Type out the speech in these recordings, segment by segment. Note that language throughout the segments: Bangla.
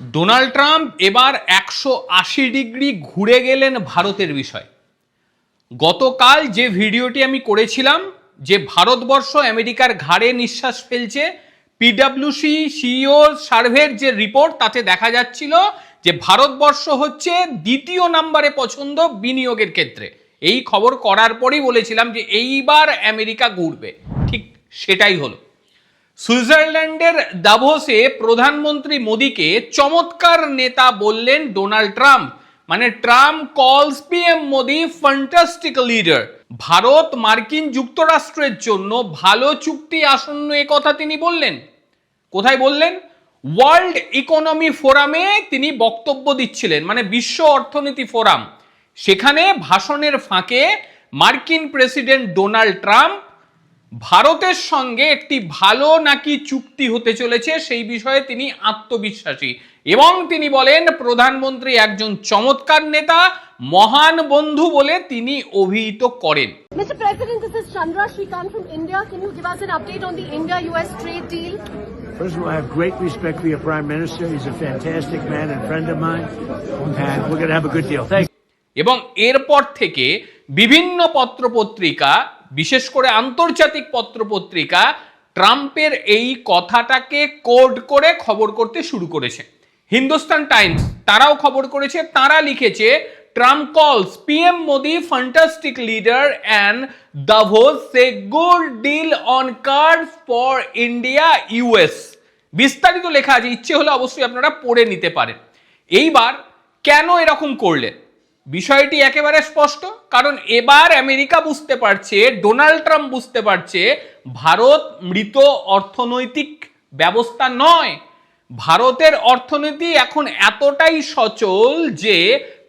ডোনাল্ড ট্রাম্প এবার 180 ডিগ্রি ঘুরে গেলেন ভারতের বিষয়। গতকাল যে ভিডিওটি আমি করেছিলাম যে ভারতবর্ষ আমেরিকার ঘাড়ে নিঃশ্বাস ফেলছে, পিডব্লিউসি সিইও সার্ভের যে রিপোর্ট তাতে দেখা যাচ্ছিল যে ভারতবর্ষ হচ্ছে দ্বিতীয় নম্বরে পছন্দ বিনিয়োগের ক্ষেত্রে। এই খবর করার পরেই বলেছিলাম যে এইবার আমেরিকা ঘুরবে, ঠিক সেটাই হলো। সুইজারল্যান্ডের দাভোসে প্রধানমন্ত্রী মোদীকে চমৎকার নেতা বললেন ডোনাল্ড ট্রাম্প। মানে Trump calls PM Modi fantastic leader. Bharat মার্কিন যুক্তরাষ্ট্রের জন্য ভালো চুক্তি আসন্ন এ কথা তিনি বললেন। কোথায় বললেন? ওয়ার্ল্ড ইকোনমি ফোরামে তিনি বক্তব্য দিচ্ছিলেন, মানে বিশ্ব অর্থনীতি ফোরাম। সেখানে ভাষণের ফাঁকে মার্কিন প্রেসিডেন্ট ডোনাল্ড ট্রাম্প ভারতের সঙ্গে একটি ভালো নাকি চুক্তি হতে চলেছে সেই বিষয়ে তিনি আত্মবিশ্বাসী, এবং তিনি বলেন প্রধানমন্ত্রী একজন চমৎকার নেতা, মহান বন্ধু বলে তিনি অভিহিত করেন। Mr. President, this is Chandra Shrikant from India. Can you give us an update on the India-US trade deal? First of all, I have great respect for your Prime Minister. He's a fantastic man and friend of mine, and we're going to have a good deal. Thank you. এবং এরপর থেকে বিভিন্ন পত্রপত্রিকা, বিশেষ করে আন্তর্জাতিক পত্রপত্রিকা ট্রাম্পের এই কথাটাকে কোড করে খবর করতে শুরু করেছে। হিন্দুস্তান টাইমস তারাও খবর করেছে, তারা লিখেছে Trump calls PM Modi fantastic leader and Davos says good deal on cards for India US. বিস্তারিত লেখা আছে, ইচ্ছে হলে অবশ্যই আপনারা পড়ে নিতে পারেন। এইবার কেন এরকম করলেন? বিষয়টি একেবারে স্পষ্ট, কারণ এবার আমেরিকা বুঝতে পারছে, ডোনাল্ড ট্রাম্প বুঝতে পারছে ভারত মৃত অর্থনৈতিক ব্যবস্থা নয়। ভারতের অর্থনীতি এখন এতটাই সচল যে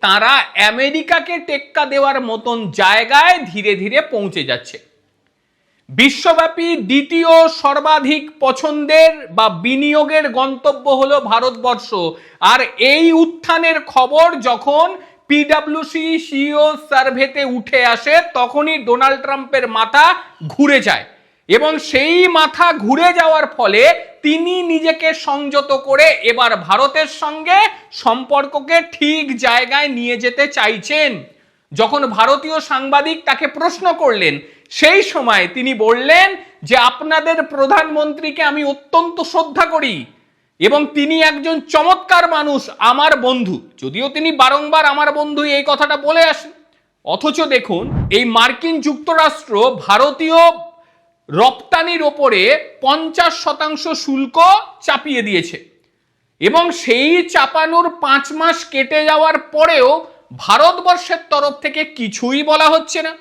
তারা আমেরিকাকে টেক্কা দেওয়ার মতন জায়গায় ধীরে ধীরে পৌঁছে যাচ্ছে। বিশ্বব্যাপী দ্বিতীয় সর্বাধিক পছন্দের বা বিনিয়োগের গন্তব্য হলো ভারতবর্ষ। আর এই উত্থানের খবর যখন পিডব্লিউসি সিইও সার্ভেতে উঠে আসে তখনই ডোনাল্ড ট্রাম্পের মাথা ঘুরে যায়, এবং সেই মাথা ঘুরে যাওয়ার ফলে তিনি নিজেকে সংযত করে এবার ভারতের সঙ্গে সম্পর্ককে ঠিক জায়গায় নিয়ে যেতে চাইছেন। যখন ভারতীয় সাংবাদিক তাকে প্রশ্ন করলেন সেই সময় তিনি বললেন যে আপনাদের প্রধানমন্ত্রীকে আমি অত্যন্ত শ্রদ্ধা করি এবং তিনি একজন চমৎকার মানুষ, আমার বন্ধু। যদিও তিনি বারংবার আমার বন্ধু এই কথাটা বলে আসেন, অথচ দেখুন এই মার্কিন যুক্তরাষ্ট্র ভারতীয় রপ্তানির ওপরে 50% শুল্ক চাপিয়ে দিয়েছে, এবং সেই চাপানোর 5 মাস কেটে যাওয়ার পরেও ভারতবর্ষের তরফ থেকে কিছুই বলা হচ্ছে না।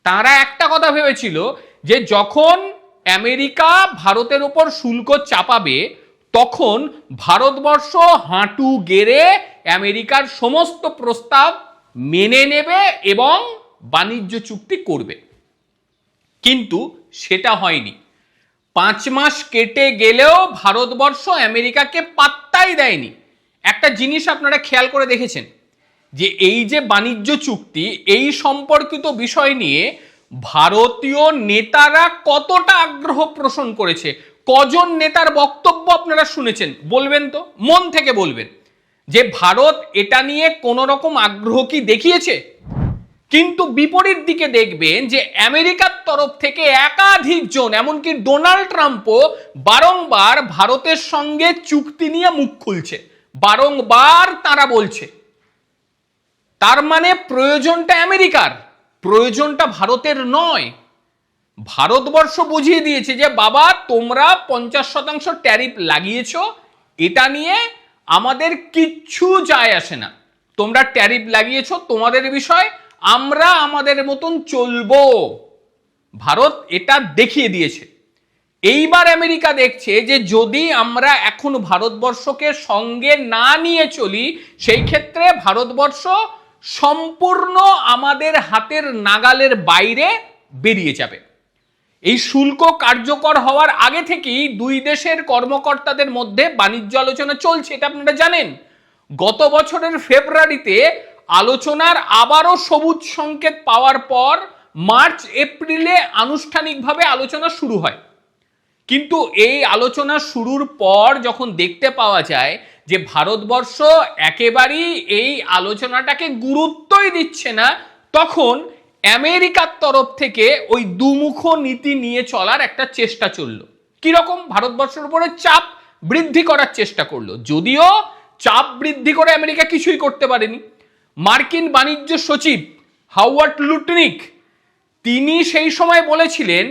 তারা একটা কথা ভেবেছিল যে যখন আমেরিকা ভারতের ওপর শুল্ক চাপাবে তখন ভারতবর্ষ হাঁটু গেড়ে আমেরিকার সমস্ত প্রস্তাব মেনে নেবে এবং বাণিজ্য চুক্তি করবে, কিন্তু সেটা হয়নি। 5 মাস কেটে গেলেও ভারতবর্ষ আমেরিকাকে পাত্তাই দেয়নি। একটা জিনিস আপনারা খেয়াল করে দেখেছেন যে এই যে বাণিজ্য চুক্তি, এই সম্পর্কিত বিষয় নিয়ে ভারতীয় নেতারা কতটা আগ্রহ পোষণ করেছে। কজন নেতার বক্তব্য আপনারা শুনেছেন বলবেন তো, মন থেকে বলবেন যে ভারত এটা নিয়ে কোনো রকম আগ্রহ কি দেখিয়েছে? কিন্তু বিপরীত দিকে দেখবেন যে আমেরিকার তরফ থেকে একাধিক জন, এমনকি ডোনাল্ড ট্রাম্পও বারংবার ভারতের সঙ্গে চুক্তি নিয়ে মুখ খুলছে, বারংবার তারা বলছে। তার মানে প্রয়োজনটা আমেরিকার, প্রয়োজনটা ভারতের নয়। ভারতবর্ষ বুঝিয়ে দিয়েছে যে বাবা তোমরা 50% ট্যারিফ লাগিয়েছ, এটা নিয়ে আমাদের কিচ্ছু যায় আসে না। তোমরা ট্যারিফ লাগিয়েছ, তোমাদের বিষয়, আমরা আমাদের মতন চলবো। ভারত এটা দেখিয়ে দিয়েছে। এইবার আমেরিকা দেখছে যে যদি আমরা এখন ভারতবর্ষকে সঙ্গে না নিয়ে চলি সেই ক্ষেত্রে ভারতবর্ষ সম্পূর্ণ আমাদের হাতের নাগালের বাইরে বেরিয়ে যাবে। এই শুল্ক কার্যকর হওয়ার আগে থেকেই দুই দেশের কর্মকর্তাদের মধ্যে বাণিজ্য আলোচনা চলছে, এটা আপনারা জানেন। গত বছরের ফেব্রুয়ারিতে আলোচনার আবারও সবুজ সংকেত পাওয়ার পর মার্চ এপ্রিলে আনুষ্ঠানিকভাবে আলোচনা শুরু হয়। কিন্তু এই আলোচনা শুরুর পর যখন দেখতে পাওয়া যায় যে ভারতবর্ষ একেবারেই এই আলোচনাটাকে গুরুত্বই দিচ্ছে না, তখন আমেরিকার তরফ থেকে ওই দুমুখ নীতি নিয়ে চলার একটা চেষ্টা চললো। কিরকম? ভারতবর্ষের উপরে চাপ বৃদ্ধি করার চেষ্টা করলো। যদিও চাপ বৃদ্ধি করে আমেরিকা কিছুই করতে পারেনি। মার্কিন বাণিজ্য সচিব হাওয়ার্ড লুটনিক তিনি সেই সময় বলেছিলেন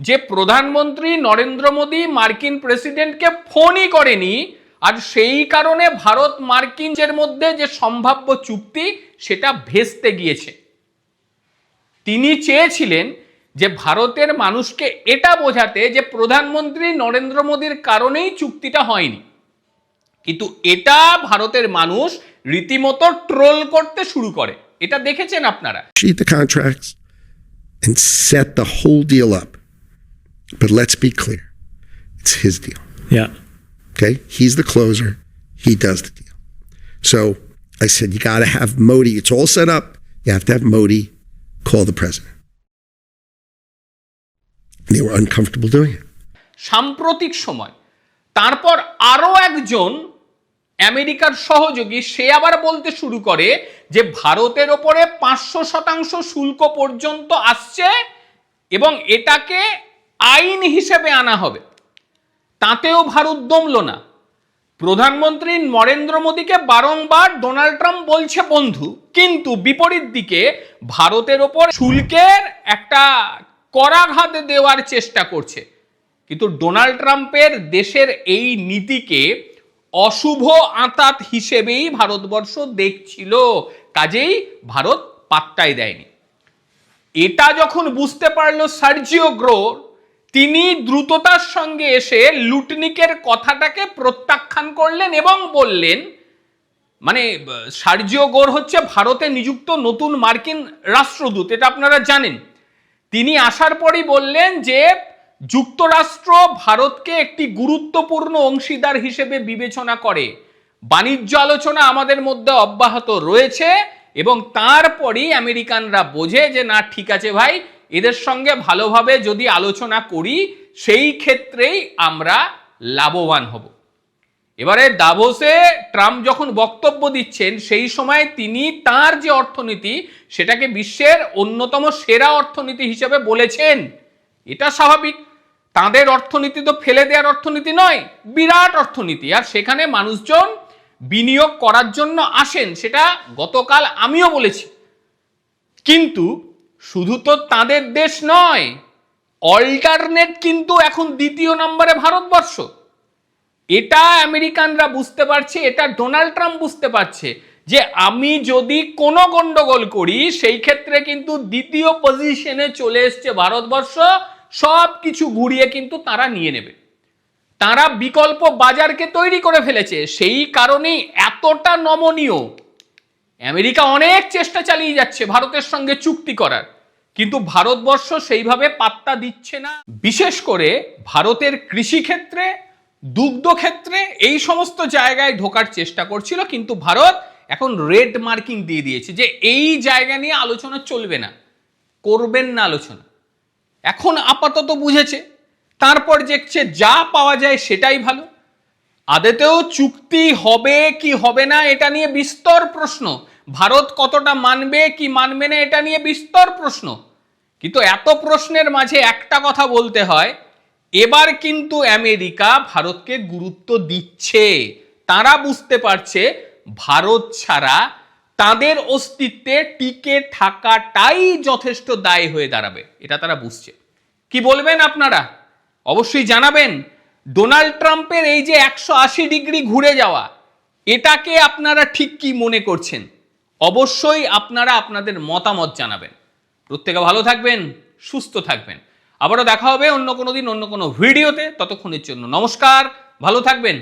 যে প্রধানমন্ত্রী নরেন্দ্র মোদী মার্কিন প্রেসিডেন্টকে ফোনই করেনি, আর সেই কারণে ভারত মার্কিনের মধ্যে যে সম্ভাব্য চুক্তি সেটা ভেস্তে গিয়েছে। তিনি চেয়েছিলেন যে ভারতের মানুষকে এটা বোঝাতে যে প্রধানমন্ত্রী নরেন্দ্র মোদীর কারণেই চুক্তিটা হয়নি, কিন্তু এটা ভারতের মানুষ রীতিমতো ট্রোল করতে শুরু করে। এটা দেখেছেন আপনারা। Sheet the contracts and set the whole deal up. But let's be clear. It's his deal. Yeah. Okay? He's the closer. He does the deal. So I said, you got to have Modi. It's all set up. You have to have Modi call the president. And they were uncomfortable doing it. সাম্প্রতিক সময় তারপর আরো একজন আমেরিকার সহযোগী সে আবার বলতে শুরু করে যে ভারতের ওপরে 500% শুল্ক পর্যন্ত আসছে এবং এটাকে আইন হিসেবে আনা হবে। তাতেও ভারত দমল না। প্রধানমন্ত্রী নরেন্দ্র মোদীকে বারংবার ডোনাল্ড ট্রাম্প বলছে বন্ধু, কিন্তু বিপরীত দিকে ভারতের ওপর শুল্কের একটা করাঘাত দেওয়ার চেষ্টা করছে। কিন্তু ডোনাল্ড ট্রাম্পের দেশের এই নীতিকে অশুভ আঁতাত হিসেবেই ভারতবর্ষ দেখছিল, কাজেই ভারত পাত্তাই দেয়নি। এটা যখন বুঝতে পারলো সার্জিও গ্রোর, তিনি দ্রুততার সঙ্গে এসে লুটনিকের কথাটাকে প্রত্যাখ্যান করলেন এবং বললেন, মানে সার্জিও গোর হচ্ছে ভারতে নিযুক্ত নতুন মার্কিন রাষ্ট্রদূত, এটা আপনারা জানেন। তিনি আসার পরই বললেন যে যুক্তরাষ্ট্র ভারতকে একটি গুরুত্বপূর্ণ অংশীদার হিসেবে বিবেচনা করে, বাণিজ্য আলোচনা আমাদের মধ্যে অব্যাহত রয়েছে এবং তারপরই আমেরিকানরা বোঝে যে না ঠিক আছে ভাই, এদের সঙ্গে ভালোভাবে যদি আলোচনা করি সেই ক্ষেত্রেই আমরা লাভবান হব। এবারে দাভোসে ট্রাম্প যখন বক্তব্য দিচ্ছেন সেই সময় তিনি তার যে অর্থনীতি সেটাকে বিশ্বের অন্যতম সেরা অর্থনীতি হিসেবে বলেছেন। এটা স্বাভাবিক, তাদের অর্থনীতি তো ফেলে দেওয়ার অর্থনীতি নয়, বিরাট অর্থনীতি, আর সেখানে মানুষজন বিনিয়োগ করার জন্য আসেন, সেটা গতকাল আমিও বলেছি। কিন্তু শুধু তো তাদের দেশ নয়, অল্টারনেট কিন্তু এখন দ্বিতীয় নম্বরে ভারতবর্ষ। এটা আমেরিকানরা বুঝতে পারছে, এটা ডোনাল্ড ট্রাম্প বুঝতে পারছে যে আমি যদি কোনো গন্ডগোল করি সেই ক্ষেত্রে কিন্তু দ্বিতীয় পজিশনে চলে এসছে ভারতবর্ষ, সব কিছু ঘুরিয়ে কিন্তু তারা নিয়ে নেবে। তারা বিকল্প বাজারকে তৈরি করে ফেলেছে, সেই কারণেই এতটা নমনীয়। আমেরিকা অনেক চেষ্টা চালিয়ে যাচ্ছে ভারতের সঙ্গে চুক্তি করার, কিন্তু ভারতবর্ষ সেইভাবে পাত্তা দিচ্ছে না। বিশেষ করে ভারতের কৃষি ক্ষেত্রে, দুগ্ধ ক্ষেত্রে এই সমস্ত জায়গায় ঢোকার চেষ্টা করছিল, কিন্তু ভারত এখন রেড মার্কিং দিয়ে দিয়েছে যে এই জায়গা নিয়ে আলোচনা চলবে না, করবেন না আলোচনা। এখন আপাতত বুঝেছে, তারপর দেখছে যা পাওয়া যায় সেটাই ভালো। আদতেও চুক্তি হবে কি হবে না এটা নিয়ে বিস্তর প্রশ্ন, ভারত কতটা মানবে কি মানবে না এটা নিয়ে বিস্তর প্রশ্ন। কিন্তু এত প্রশ্নের মাঝে একটা কথা বলতে হয়, এবার কিন্তু আমেরিকা ভারতকে গুরুত্ব দিচ্ছে। তারা বুঝতে পারছে ভারত ছাড়া তাদের অস্তিত্বে টিকে থাকাটাই যথেষ্ট দায় হয়ে দাঁড়াবে, এটা তারা বুঝছে। কি বলবেন আপনারা? অবশ্যই জানাবেন। ডোনাল্ড ট্রাম্পের এই যে 180 ডিগ্রি ঘুরে যাওয়া, এটাকে আপনারা ঠিক কি মনে করছেন? অবশ্যই আপনারা আপনাদের মতামত জানাবেন। প্রত্যেকে ভালো থাকবেন, সুস্থ থাকবেন। আবারও দেখা হবে অন্য কোনো দিন অন্য কোনো ভিডিওতে। ততক্ষণের জন্য নমস্কার, ভালো থাকবেন।